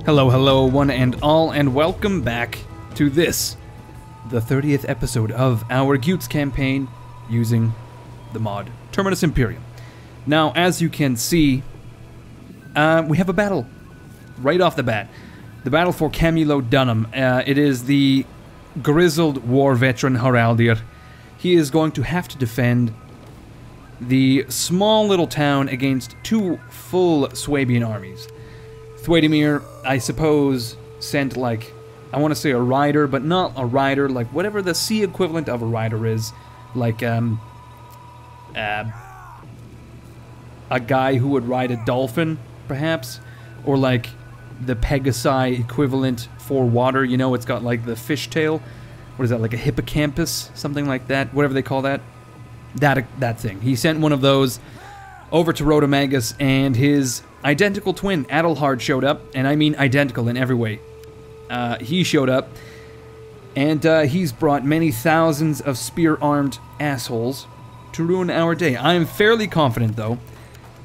Hello, hello, one and all, and welcome back to this, the 30th episode of our Gutes campaign using the mod Terminus Imperium. Now, as you can see, we have a battle right off the bat. The battle for Camulo Dunham. It is the grizzled war veteran Haraldir. He is going to have to defend the small little town against two full Swabian armies. Thwadimir, I suppose, sent, like, I want to say a rider, but not a rider, like whatever the sea equivalent of a rider is. Like, a guy who would ride a dolphin, perhaps? Or like the Pegasi equivalent for water, you know, it's got like the fishtail. What is that, like a hippocampus? Something like that, whatever they call that. That thing. He sent one of those over to Rhodomagus, and his identical twin, Adelhard, showed up, and I mean identical in every way. He showed up, and he's brought many thousands of spear-armed assholes to ruin our day. I am fairly confident, though,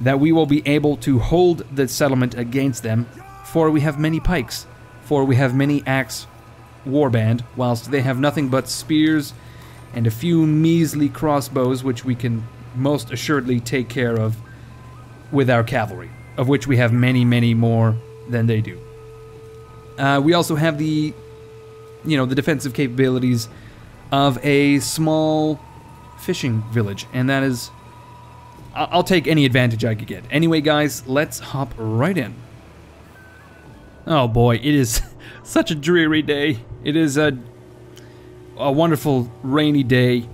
that we will be able to hold the settlement against them, for we have many pikes, for we have many axe warband, whilst they have nothing but spears and a few measly crossbows, which we can most assuredly take care of with our cavalry, of which we have many, many more than they do. We also have the, you know, the defensive capabilities of a small fishing village, and that is, I'll take any advantage I could get. Anyway, guys, let's hop right in. Oh boy, it is such a dreary day. It is a wonderful rainy day.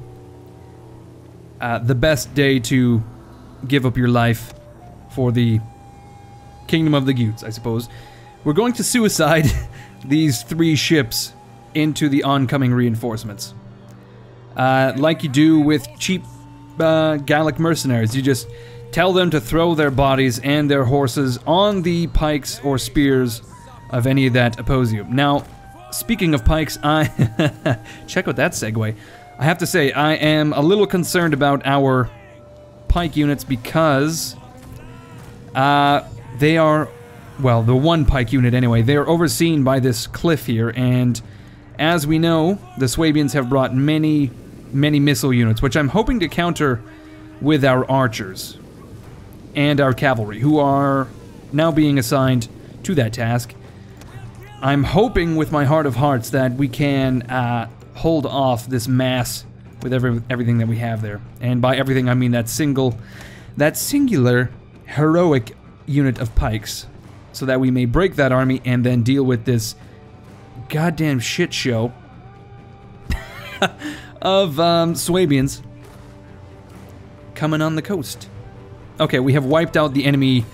The best day to give up your life for the Kingdom of the Gutes, I suppose. We're going to suicide these three ships into the oncoming reinforcements. Like you do with cheap Gallic mercenaries. You just tell them to throw their bodies and their horses on the pikes or spears of any that oppose you. Now, speaking of pikes, check out that segue. I have to say, I am a little concerned about our pike units because they are, well, the one pike unit anyway, they are overseen by this cliff here, and as we know, the Swabians have brought many missile units, which I'm hoping to counter with our archers and our cavalry, who are now being assigned to that task. I'm hoping with my heart of hearts that we can hold off this mass with everything that we have there. And by everything I mean that singular heroic unit of pikes, so that we may break that army and then deal with this goddamn shit show of Swabians coming on the coast. Okay, we have wiped out the enemy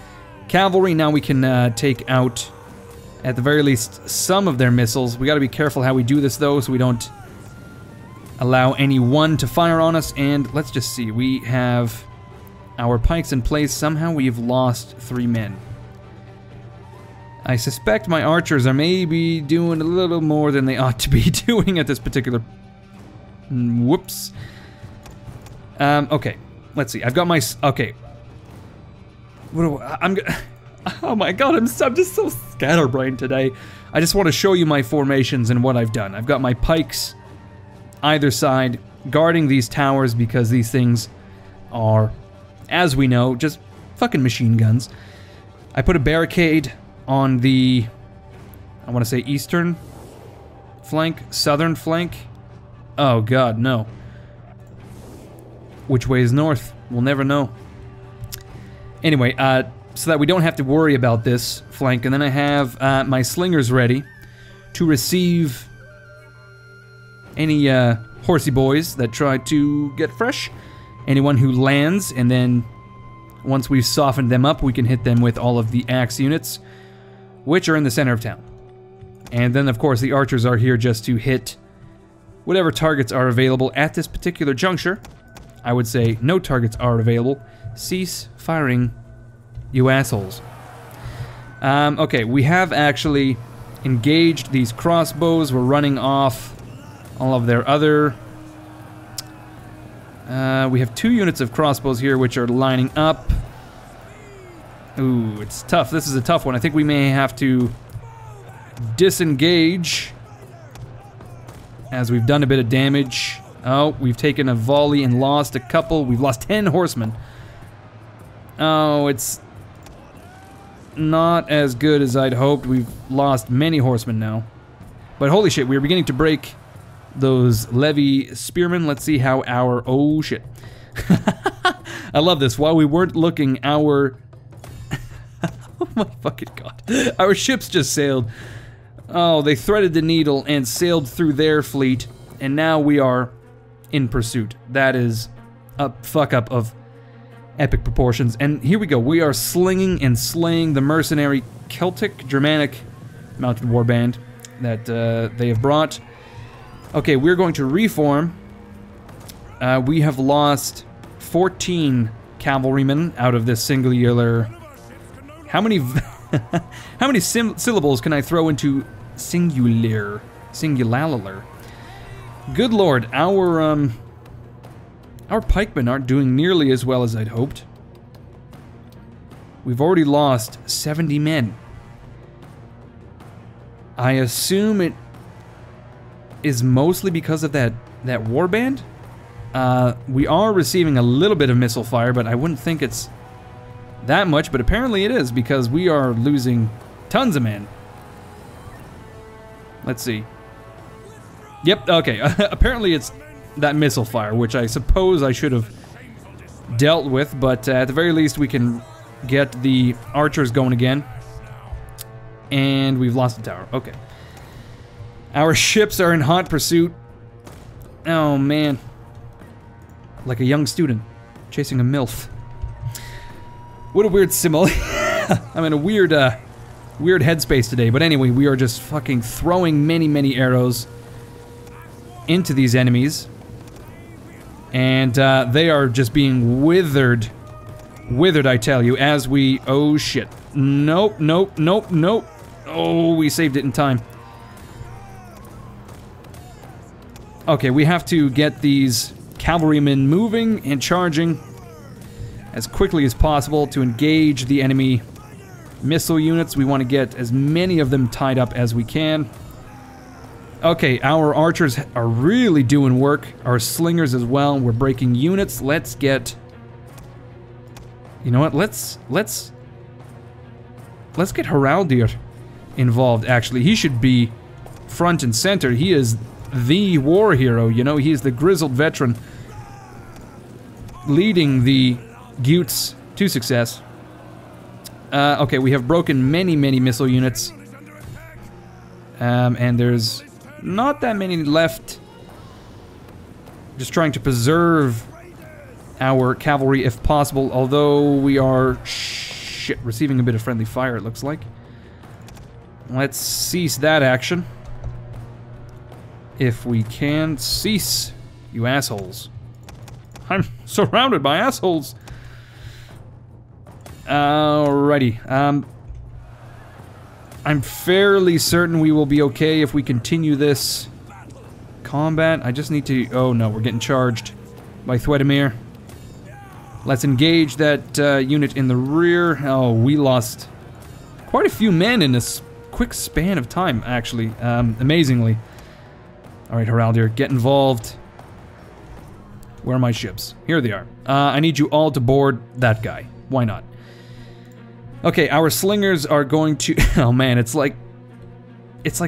cavalry. Now we can take out, at the very least, some of their missiles. We gotta be careful how we do this, though, so we don't allow anyone to fire on us. And let's just see, we have our pikes in place. Somehow we've lost 3 men. I suspect my archers are maybe doing a little more than they ought to be doing at this particular... Whoops. Okay, let's see. I've got my... Okay. Oh my god, I'm just so scatterbrained today. I just want to show you my formations and what I've done. I've got my pikes either side guarding these towers because these things are, as we know, just fucking machine guns. I put a barricade on the, I want to say eastern flank, southern flank. Oh god, no. Which way is north? We'll never know. Anyway, so that we don't have to worry about this flank. And then I have my slingers ready to receive any horsey boys that try to get fresh. Anyone who lands, and then once we've softened them up, we can hit them with all of the axe units, which are in the center of town. And then, of course, the archers are here just to hit whatever targets are available at this particular juncture. I would say no targets are available. Cease firing, you assholes. Okay, we have actually engaged these crossbows. We're running off all of their other... we have 2 units of crossbows here which are lining up. Ooh, it's tough. This is a tough one. I think we may have to disengage, as we've done a bit of damage. Oh, we've taken a volley and lost a couple. We've lost 10 horsemen. Oh, it's not as good as I'd hoped. We've lost many horsemen now. But holy shit, we're beginning to break those levy spearmen. Let's see how our... Oh shit. I love this. While we weren't looking, our... oh my fucking god. Our ships just sailed. Oh, they threaded the needle and sailed through their fleet. And now we are in pursuit. That is a fuck up of epic proportions. And here we go. We are slinging and slaying the mercenary Celtic Germanic mounted warband that they have brought. Okay, we're going to reform. We have lost 14 cavalrymen out of this singular... How many how many syllables can I throw into singular? Singulalar. Good lord, our pikemen aren't doing nearly as well as I'd hoped. We've already lost 70 men. I assume it is mostly because of that warband. We are receiving a little bit of missile fire, but I wouldn't think it's that much, but apparently it is, because we are losing tons of men. Let's see. Yep, okay. Apparently it's that missile fire, which I suppose I should have dealt with, but at the very least we can get the archers going again. And we've lost the tower. Okay. Our ships are in hot pursuit. Oh, man. Like a young student chasing a MILF. What a weird simile. I'm in a weird headspace today. But anyway, we are just fucking throwing many arrows into these enemies. And they are just being withered. Withered, I tell you, as we... Oh, shit. Nope. Oh, we saved it in time. Okay, we have to get these cavalrymen moving and charging as quickly as possible to engage the enemy missile units. We want to get as many of them tied up as we can. Okay, our archers are really doing work. Our slingers as well. We're breaking units. Let's get... You know what? Let's get Haraldir involved, actually. He should be front and center. He is the war hero, you know? He is the grizzled veteran leading the Gutes to success. Okay, we have broken many missile units. And there's not that many left. Just trying to preserve our cavalry if possible, although we are receiving a bit of friendly fire, it looks like. Let's cease that action. If we can. Cease, you assholes. I'm surrounded by assholes. Alrighty. I'm fairly certain we will be okay if we continue this combat. I just need to... Oh no, we're getting charged by Thwedemir. Let's engage that unit in the rear. Oh, we lost quite a few men in this quick span of time, actually. Amazingly. Alright, Haraldir, get involved. Where are my ships? Here they are. I need you all to board that guy. Why not? Okay, our slingers are going to... Oh man, it's like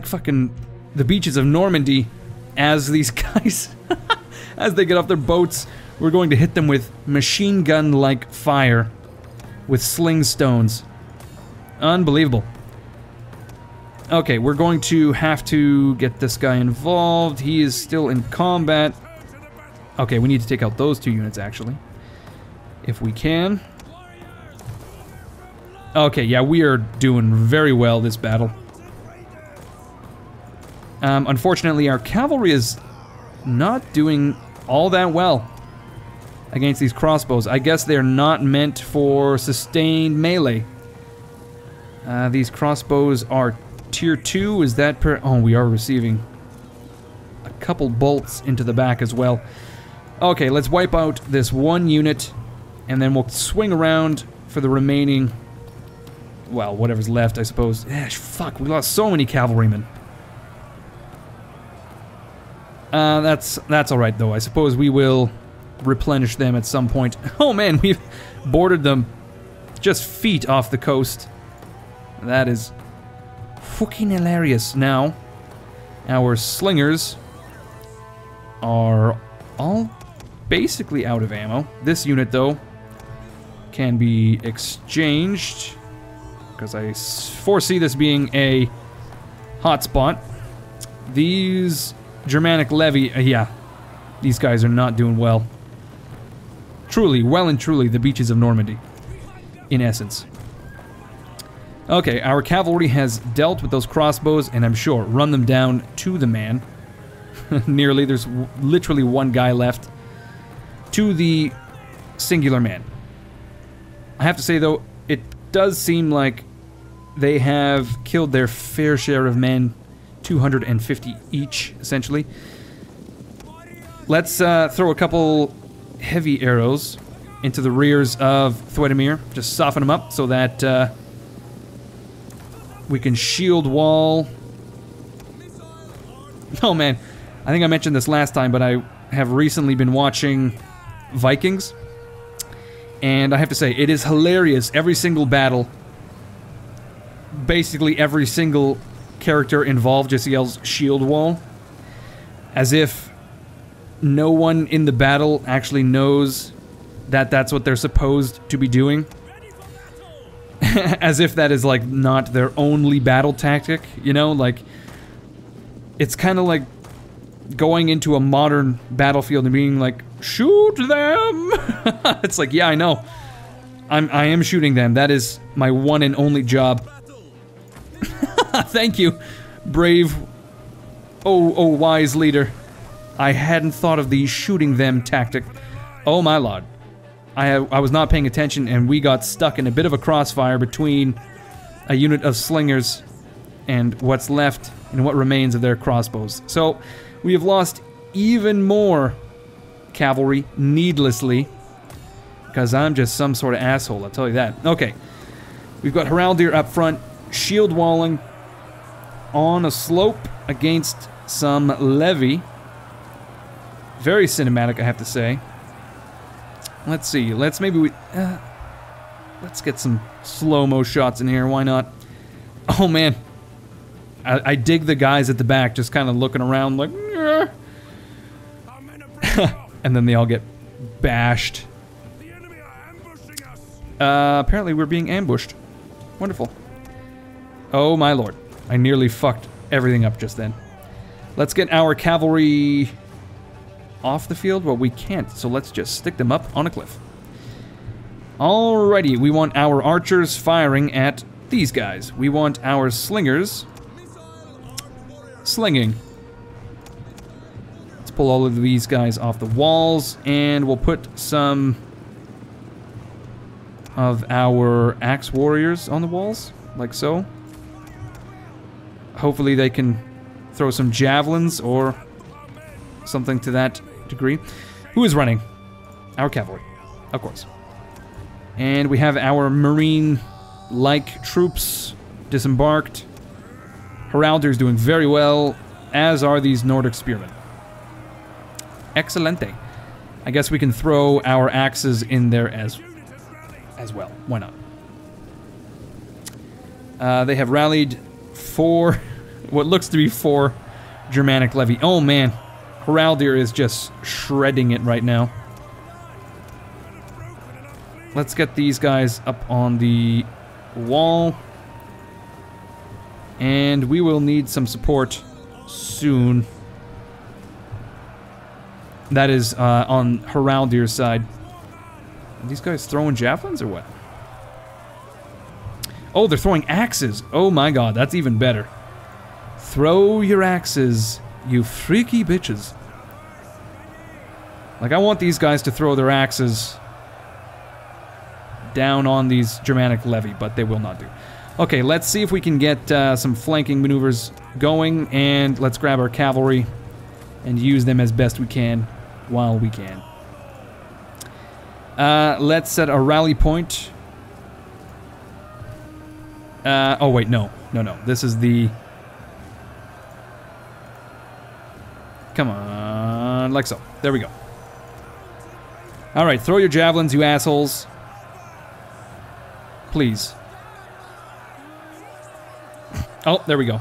fucking the beaches of Normandy as these guys... as they get off their boats, we're going to hit them with machine gun-like fire with sling stones. Unbelievable. Okay, we're going to have to get this guy involved. He is still in combat. Okay, we need to take out those two units, actually. If we can. Okay, yeah, we are doing very well this battle. Unfortunately, our cavalry is not doing all that well against these crossbows. I guess they're not meant for sustained melee. These crossbows are tier 2, is that per... Oh, we are receiving a couple bolts into the back as well. Okay, let's wipe out this one unit, and then we'll swing around for the remaining well, whatever's left, I suppose. Fuck, we lost so many cavalrymen. That's alright, though. I suppose we will replenish them at some point. Oh, man, we've boarded them just feet off the coast. That is fucking hilarious. Now, our slingers are all basically out of ammo. This unit, though, can be exchanged, because I foresee this being a hotspot. These Germanic levy, yeah, these guys are not doing well. Truly, well and truly, the beaches of Normandy, in essence. Okay, our cavalry has dealt with those crossbows, and I'm sure run them down to the man. Nearly, there's literally one guy left. To the singular man. I have to say, though, it does seem like they have killed their fair share of men. 250 each, essentially. Let's throw a couple heavy arrows into the rears of Thwedimir. Just soften them up so that we can shield wall. Oh man, I think I mentioned this last time, but I have recently been watching Vikings. And I have to say, it is hilarious. Every single battle, basically every single character involved just yells shield wall, as if no one in the battle actually knows that that's what they're supposed to be doing. As if that is like not their only battle tactic, you know, like it's kind of like going into a modern battlefield and being like, shoot them. It's like, yeah, I know, I am shooting them. That is my one and only job. Thank you, brave, oh wise leader. I hadn't thought of the shooting them tactic. Oh my lord. I was not paying attention, and we got stuck in a bit of a crossfire between a unit of slingers and what's left and what remains of their crossbows. So we have lost even more cavalry needlessly, because I'm just some sort of asshole, I'll tell you that. Okay, we've got Heraldir up front, shield walling on a slope against some levy. Very cinematic, I have to say. Let's see, let's get some slow-mo shots in here, why not? Oh man, I dig the guys at the back just kind of looking around like, and then they all get bashed. Apparently we're being ambushed. Wonderful. Oh my lord, I nearly fucked everything up just then. Let's get our cavalry off the field. Well, we can't, so let's just stick them up on a cliff. Alrighty, we want our archers firing at these guys. We want our slingers slinging. Let's pull all of these guys off the walls, and we'll put some of our axe warriors on the walls, like so. Hopefully they can throw some javelins or something to that degree. Who is running? Our cavalry, of course. And we have our marine-like troops disembarked. Heraldir's doing very well, as are these Nordic spearmen. Excelente. I guess we can throw our axes in there as well. Why not? They have rallied for what looks to be 4 Germanic levy. Oh man, Heraldir is just shredding it right now. Let's get these guys up on the wall. And we will need some support soon. That is on Heraldir's side. Are these guys throwing javelins or what? Oh, they're throwing axes. Oh my god, that's even better. Throw your axes, you freaky bitches. Like, I want these guys to throw their axes down on these Germanic levy, but they will not do. Okay, let's see if we can get some flanking maneuvers going, and let's grab our cavalry and use them as best we can while we can. Let's set a rally point Oh, wait, no. No. This is the... Come on, like so. There we go. Alright, throw your javelins, you assholes. Please. Oh, there we go.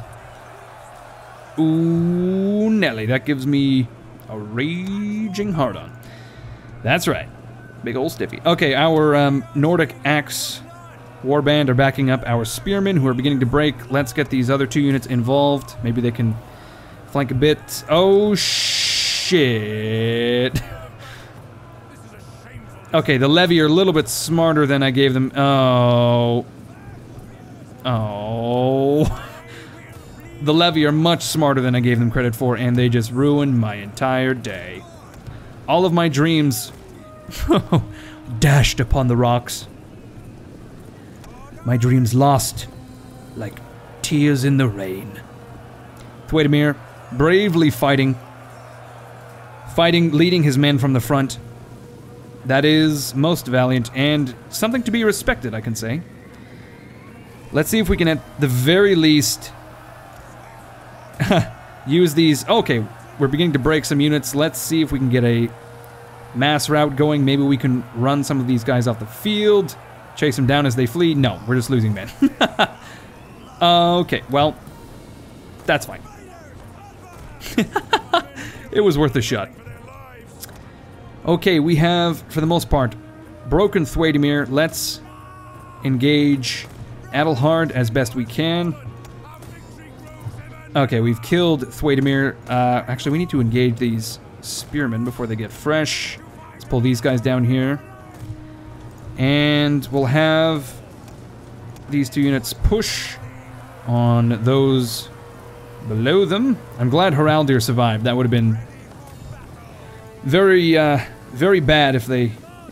Ooh, Nelly, that gives me a raging hard-on. That's right. Big old stiffy. Okay, our Nordic Axe Warband are backing up our Spearmen, who are beginning to break. Let's get these other 2 units involved. Maybe they can flank a bit. Oh, shit. Okay, the Levy are a little bit smarter than I gave them. Oh. The Levy are much smarter than I gave them credit for, and they just ruined my entire day. All of my dreams dashed upon the rocks. My dreams lost, like tears in the rain. Thwaitemir, bravely fighting, leading his men from the front. That is most valiant, and something to be respected, I can say. Let's see if we can, at the very least, use these. Okay, we're beginning to break some units. Let's see if we can get a mass route going. Maybe we can run some of these guys off the field, chase them down as they flee. No, we're just losing men. Okay, well, that's fine. It was worth a shot. Okay, we have, for the most part, broken Thwaitemir. Let's engage Adelhard as best we can. Okay, we've killed Thwaitemir. Actually, we need to engage these spearmen before they get fresh. Let's pull these guys down here. And we'll have these 2 units push on those below them. I'm glad Haraldir survived. That would have been very, very bad if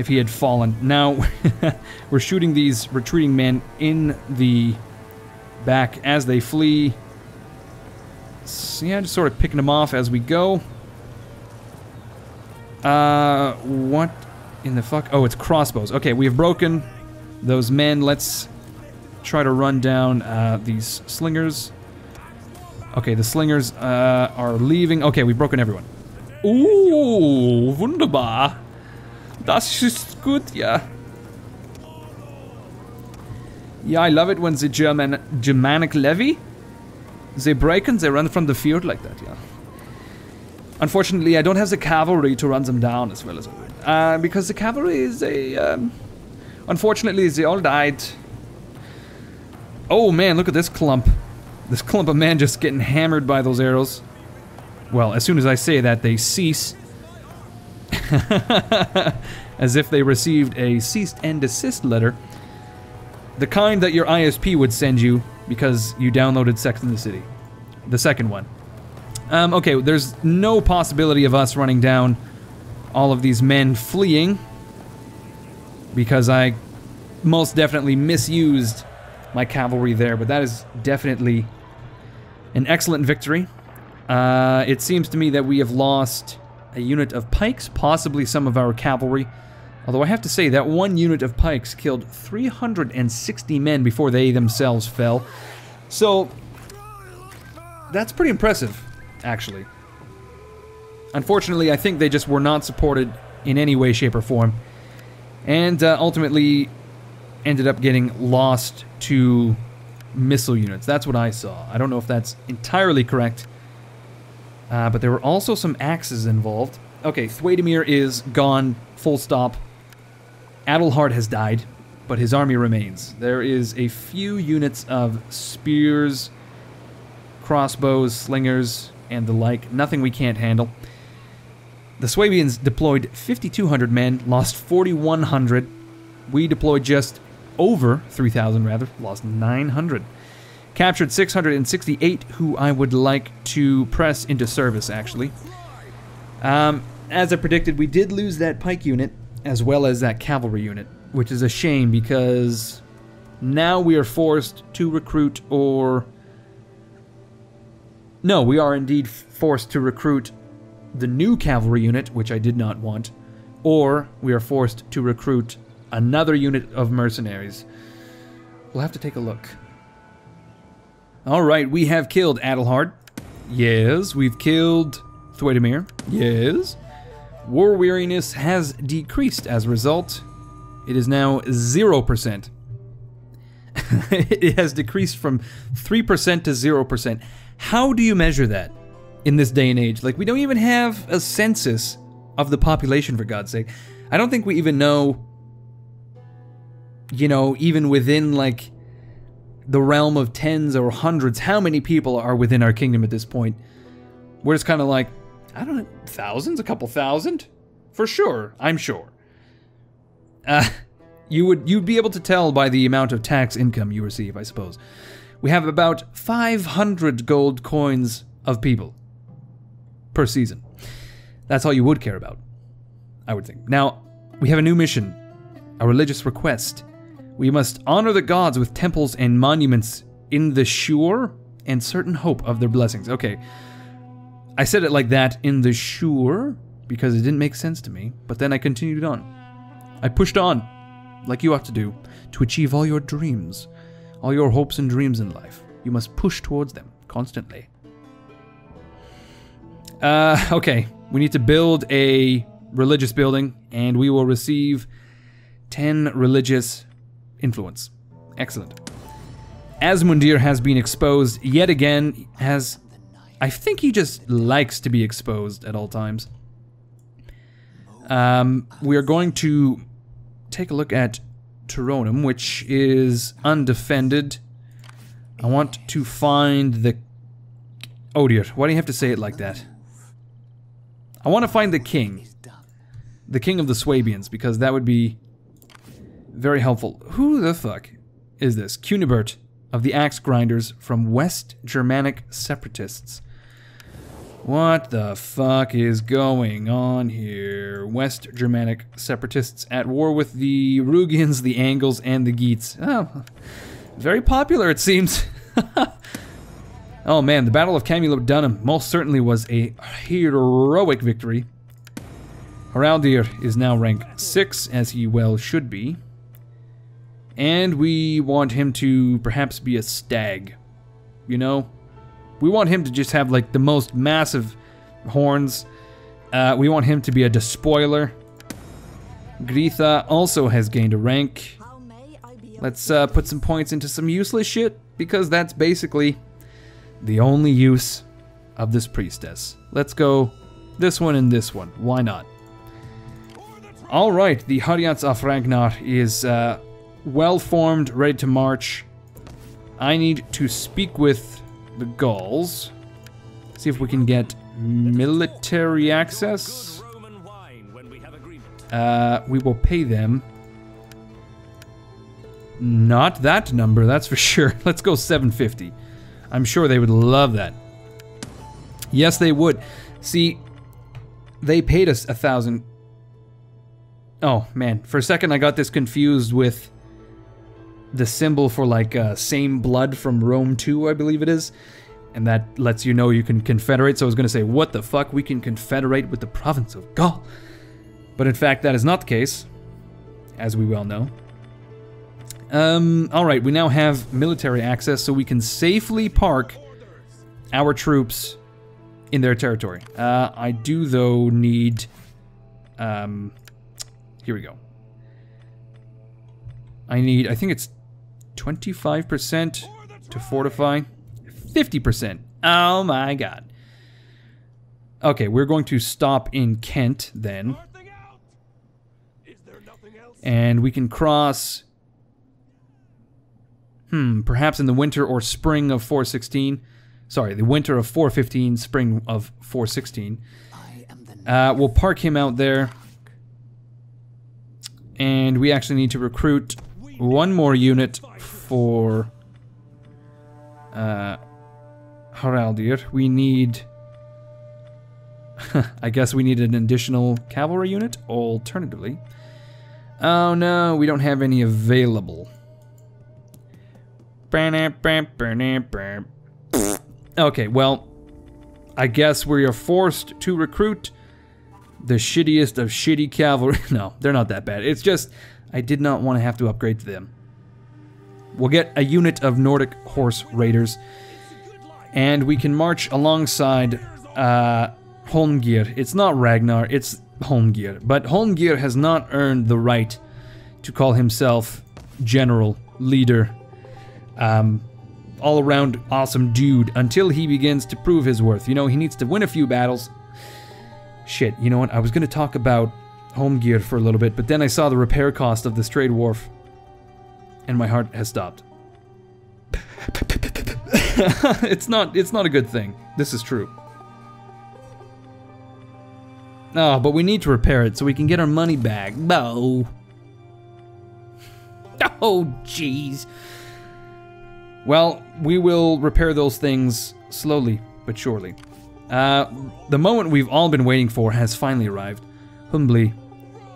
he had fallen. Now, we're shooting these retreating men in the back as they flee. So, yeah, just sort of picking them off as we go. What in the fuck? Oh, it's crossbows. Okay, we have broken those men. Let's try to run down these slingers. Okay, the slingers are leaving. Okay, we've broken everyone. Ooh, wunderbar. Das ist gut, yeah. Yeah, I love it when the Germanic levy, they break and they run from the field like that, yeah. Unfortunately, I don't have the cavalry to run them down as well as I would. Because the cavalry is unfortunately, they all died. Oh man, look at this clump. This clump of men just getting hammered by those arrows. Well, as soon as I say that, they cease. As if they received a cease and desist letter. The kind that your ISP would send you because you downloaded Sex and the City. The second one. Okay, there's no possibility of us running down all of these men fleeing. Because I most definitely misused my cavalry there. But that is definitely an excellent victory. It seems to me that we have lost a unit of pikes, possibly some of our cavalry. Although I have to say that one unit of pikes killed 360 men before they themselves fell. So, that's pretty impressive, actually. Unfortunately, I think they just were not supported in any way, shape, or form. And ultimately ended up getting lost to missile units. That's what I saw. I don't know if that's entirely correct. But there were also some axes involved. Okay, Thwaitemir is gone, full stop. Adelhard has died, but his army remains. There is a few units of spears, crossbows, slingers, and the like. Nothing we can't handle. The Swabians deployed 5,200 men, lost 4,100. We deployed just over 3,000, rather, lost 900. Captured 668, who I would like to press into service, actually. As I predicted, we did lose that pike unit, as well as that cavalry unit, which is a shame because now we are forced to recruit or... No, we are indeed forced to recruit the new cavalry unit, which I did not want, or we are forced to recruit another unit of mercenaries. We'll have to take a look. Alright, we have killed Adelhard. Yes. We've killed Thwaidemir. Yes. War weariness has decreased as a result. It is now 0%. It has decreased from 3% to 0%. How do you measure that in this day and age? Like, we don't even have a census of the population, for God's sake. I don't think we even know, you know, even within, like, the realm of tens or hundreds, how many people are within our kingdom at this point. We're just kind of like, I don't know, thousands? A couple thousand? For sure, I'm sure. You'd be able to tell by the amount of tax income you receive, I suppose. We have about 500 gold coins of people per season. That's all you would care about, I would think. Now, we have a new mission, a religious request. We must honor the gods with temples and monuments in the sure and certain hope of their blessings. Okay, I said it like that, in the sure, because it didn't make sense to me, but then I continued on. I pushed on, like you ought to do, to achieve all your dreams, all your hopes and dreams in life. You must push towards them constantly. Okay, we need to build a religious building, and we will receive 10 religious influence. Excellent. Asmundir has been exposed yet again, as I think he just likes to be exposed at all times. We are going to take a look at Turonum, which is undefended. I want to find the... Oh dear, why do you have to say it like that? I want to find the king. The king of the Swabians, because that would be very helpful. Who the fuck is this? Cunibert of the Axe Grinders from West Germanic Separatists. What the fuck is going on here? West Germanic Separatists at war with the Rugians, the Angles, and the Geats. Oh, very popular it seems. Oh man, the Battle of Camulodunum most certainly was a heroic victory. Haraldir is now rank 6, as he well should be. And we want him to perhaps be a stag. You know? We want him to just have like the most massive horns. We want him to be a despoiler. Gritha also has gained a rank. Let's put some points into some useless shit, because that's basically the only use of this priestess. Let's go this one and this one. Why not? Alright, the Hariats of Ragnarr is well formed, ready to march. I need to speak with the Gauls. See if we can get military access. We will pay them. Not that number, that's for sure. Let's go 750. I'm sure they would love that. Yes, they would. See, they paid us 1,000. Oh, man. For a second, I got this confused with the symbol for, like, same blood from Rome 2, I believe it is. And that lets you know you can confederate. So I was going to say, what the fuck? We can confederate with the province of Gaul. But in fact, that is not the case, as we well know. Alright, we now have military access, so we can safely park our troops in their territory. I do, though, need... here we go. I need, I think it's 25% to fortify. 50%. Oh my god. Okay, we're going to stop in Kent, then. And we can cross... perhaps in the winter or spring of 416. Sorry, the winter of 415, spring of 416. We'll park him out there. And we actually need to recruit one more unit for Haraldir. We need... I guess we need an additional cavalry unit, alternatively. Oh no, we don't have any available. Okay, well, I guess we are forced to recruit the shittiest of shitty cavalry. No, they're not that bad. It's just, I did not want to have to upgrade to them. We'll get a unit of Nordic horse raiders. And we can march alongside Holmgir. It's not Ragnarr, it's Holmgir. But Holmgir has not earned the right to call himself general, leader, all-around awesome dude until he begins to prove his worth. You know, he needs to win a few battles. Shit, you know what? I was going to talk about Holmgir for a little bit, but then I saw the repair cost of this trade wharf, and my heart has stopped. It's not a good thing. This is true. Oh, but we need to repair it so we can get our money back. No. Oh, jeez. Well, we will repair those things slowly but surely. The moment we've all been waiting for has finally arrived. Humbly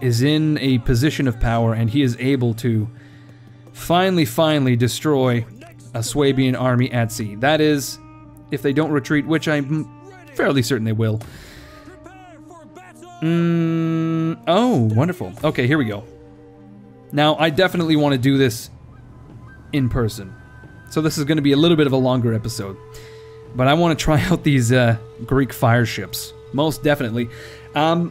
is in a position of power, and he is able to finally destroy a Swabian army at sea. That is, if they don't retreat, which I'm fairly certain they will. Oh, wonderful. Okay, here we go. Now, I definitely want to do this in person. So this is going to be a little bit of a longer episode. But I want to try out these Greek fire ships. Most definitely. I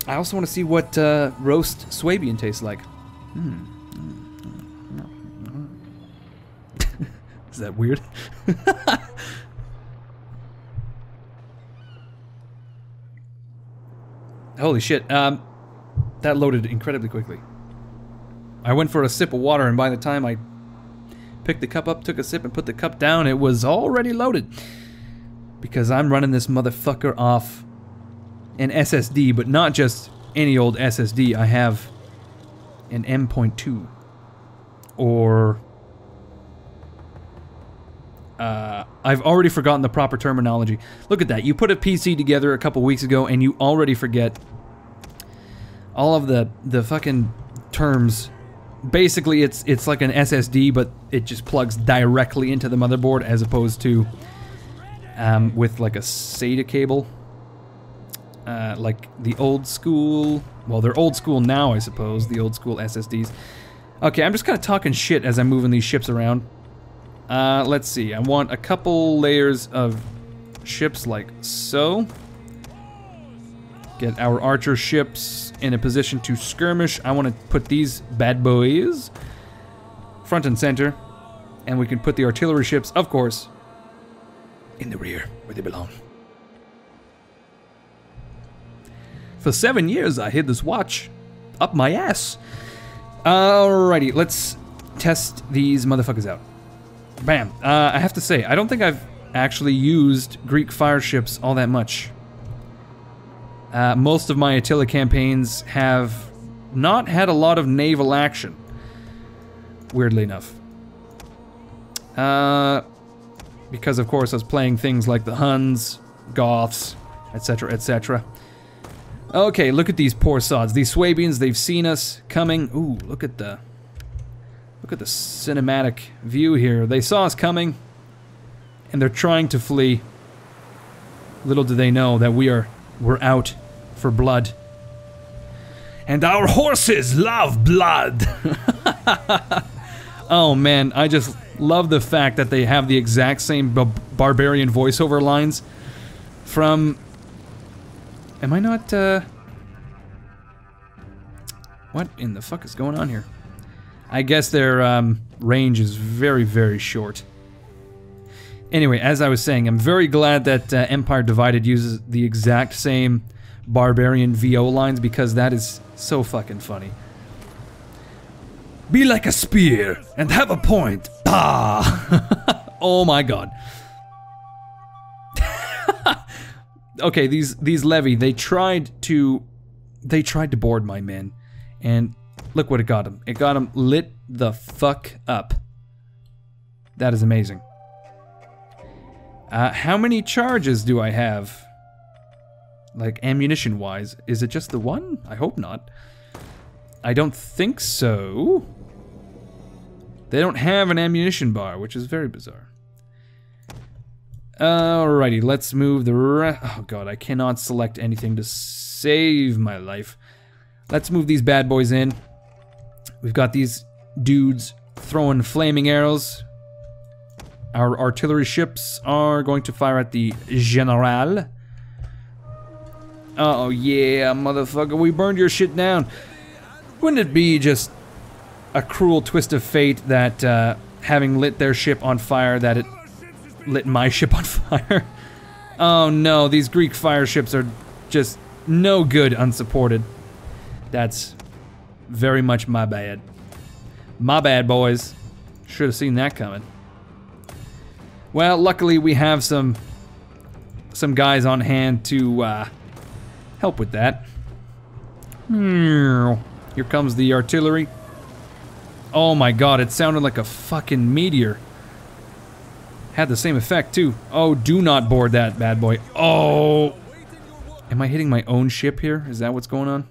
also want to see what roast Swabian tastes like. Is that weird? Holy shit. That loaded incredibly quickly. I went for a sip of water, and by the time I picked the cup up, took a sip, and put the cup down, it was already loaded. Because I'm running this motherfucker off an SSD, but not just any old SSD. I have an M.2. Or... I've already forgotten the proper terminology. Look at that. You put a PC together a couple weeks ago, and you already forget all of the fucking terms. Basically, it's like an SSD, but it just plugs directly into the motherboard as opposed to with like a SATA cable. Like the old school... Well, they're old school now, I suppose, the old school SSDs. Okay, I'm just kind of talking shit as I'm moving these ships around. Let's see. I want a couple layers of ships like so. Get our archer ships in a position to skirmish. I want to put these bad boys front and center. And we can put the artillery ships, of course, in the rear, where they belong. For 7 years, I hid this watch up my ass. Alrighty, let's test these motherfuckers out. Bam. I have to say, I don't think I've actually used Greek fire ships all that much. Most of my Attila campaigns have not had a lot of naval action, weirdly enough. Because, of course, I was playing things like the Huns, Goths, etc., etc. Okay, look at these poor sods. These Swabians, they've seen us coming. Ooh, look at the cinematic view here. They saw us coming, and they're trying to flee. Little do they know that we're out for blood. And our horses love blood! Oh man, I just love the fact that they have the exact same barbarian voiceover lines from... Am I not, What in the fuck is going on here? I guess their range is very, very short. Anyway, as I was saying, I'm very glad that Empire Divided uses the exact same barbarian VO lines, because that is so fucking funny. Be like a spear and have a point. Bah! Oh my god. Okay, these levy, they tried to board my men, and look what it got them. It got them lit the fuck up. That is amazing. How many charges do I have? Like, ammunition-wise. Is it just the one? I hope not. I don't think so. They don't have an ammunition bar, which is very bizarre. Alrighty, let's move the oh god, I cannot select anything to save my life. Let's move these bad boys in. We've got these dudes throwing flaming arrows. Our artillery ships are going to fire at the General. Oh yeah, motherfucker, we burned your shit down. Wouldn't it be just a cruel twist of fate that having lit their ship on fire, that it lit my ship on fire? Oh no, these Greek fire ships are just no good unsupported. That's very much my bad. My bad, boys. Should have seen that coming. Well, luckily we have some guys on hand to help with that. Here comes the artillery. Oh my god, it sounded like a fucking meteor. Had the same effect too. Oh, do not board that bad boy. Oh! Am I hitting my own ship here? Is that what's going on?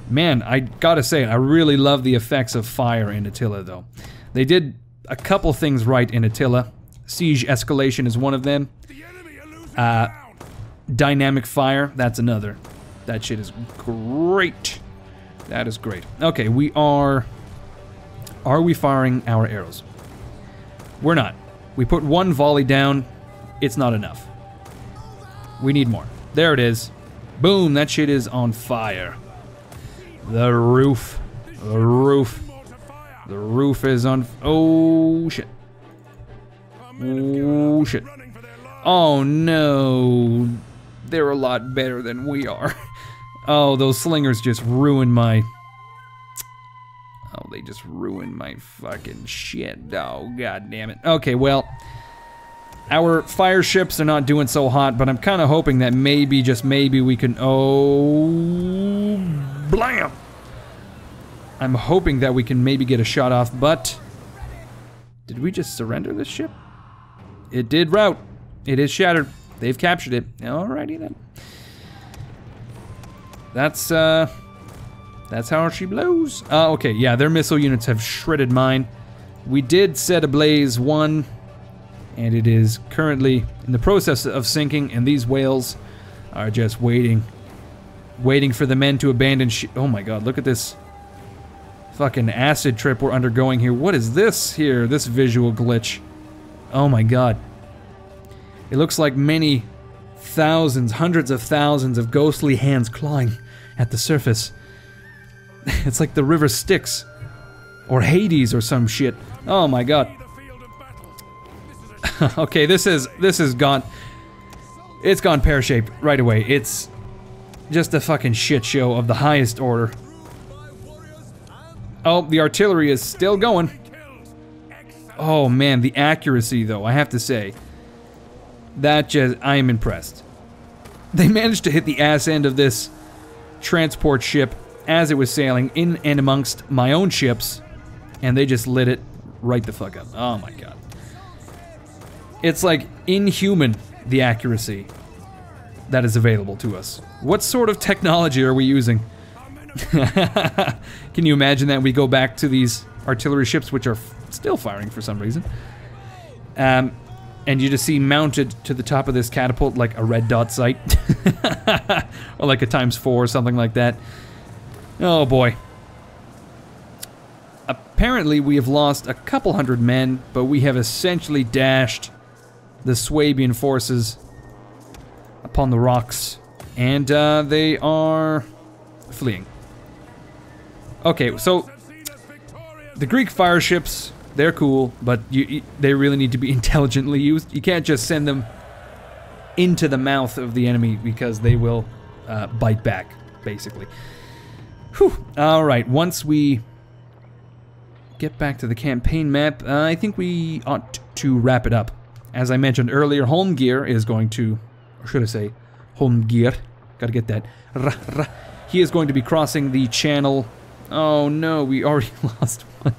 Man, I gotta say, I really love the effects of fire in Attila though. They did a couple things right in Attila. Siege escalation is one of them. Dynamic fire, that's another. That shit is great. That is great. Okay, we are we firing our arrows? We're not. We put one volley down. It's not enough. We need more. There it is. Boom, that shit is on fire. The roof. The roof. The roof is on... Oh, shit. Oh, shit. Oh, no. They're a lot better than we are. Oh, those slingers just ruined my... Oh, they just ruined my fucking shit. Oh, god damn it. Okay, well... Our fire ships are not doing so hot, but I'm kind of hoping that maybe, just maybe, we can... Oh... Blam! I'm hoping that we can maybe get a shot off, but... Did we just surrender this ship? It did rout. It is shattered. They've captured it. Alrighty then. That's how she blows. Okay, yeah, their missile units have shredded mine. We did set ablaze one, and it is currently in the process of sinking, and these whales are just waiting for the men to abandon oh my god, look at this fucking acid trip we're undergoing here. What is this here, this visual glitch? Oh my god. It looks like many thousands, hundreds of thousands of ghostly hands clawing at the surface. It's like the river Styx, or Hades or some shit. Oh my god. Okay, this is gone. It's gone pear-shaped right away. It's just a fucking shit show of the highest order. Oh, the artillery is still going. Oh man, the accuracy though, I have to say. That just, I am impressed. They managed to hit the ass end of this transport ship as it was sailing in and amongst my own ships, and they just lit it right the fuck up. Oh my god. It's like inhuman, the accuracy that is available to us. What sort of technology are we using? Can you imagine that we go back to these artillery ships, which are still firing for some reason, and you just see mounted to the top of this catapult like a red dot sight, or like a ×4 or something like that. Oh boy. Apparently we have lost a couple hundred men, but we have essentially dashed the Swabian forces upon the rocks, and they are fleeing. Okay, so the Greek fire ships, they're cool, but they really need to be intelligently used. You can't just send them into the mouth of the enemy because they will bite back, basically. Whew. Alright, once we get back to the campaign map, I think we ought to wrap it up. As I mentioned earlier, Holmgeir is going to, or should I say, Holmgeir, gotta get that, he is going to be crossing the channel. Oh no, we already lost one.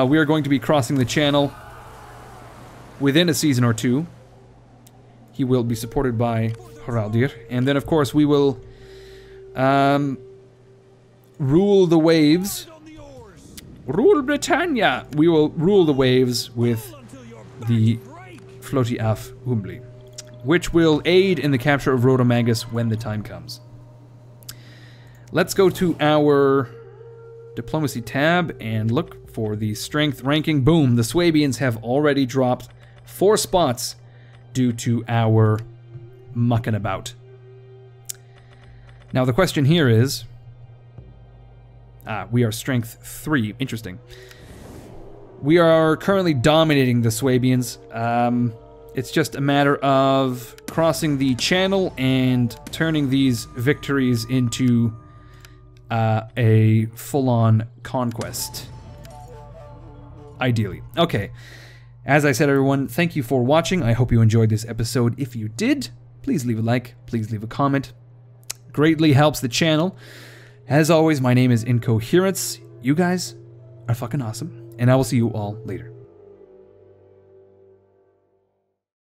We are going to be crossing the channel within a season or two. He will be supported by Haraldir, and then of course we will rule the waves. Rule Britannia! We will rule the waves with the Floaty af Humbly, which will aid in the capture of Rhodomagus when the time comes. Let's go to our Diplomacy tab and look for the strength ranking. Boom, the Swabians have already dropped 4 spots due to our mucking about. Now the question here is, we are strength 3, interesting. We are currently dominating the Swabians. It's just a matter of crossing the channel and turning these victories into a full-on conquest. Ideally. Okay. As I said, everyone, thank you for watching. I hope you enjoyed this episode. If you did, please leave a like, please leave a comment. Greatly helps the channel. As always, my name is Incoherence. You guys are fucking awesome, and I will see you all later.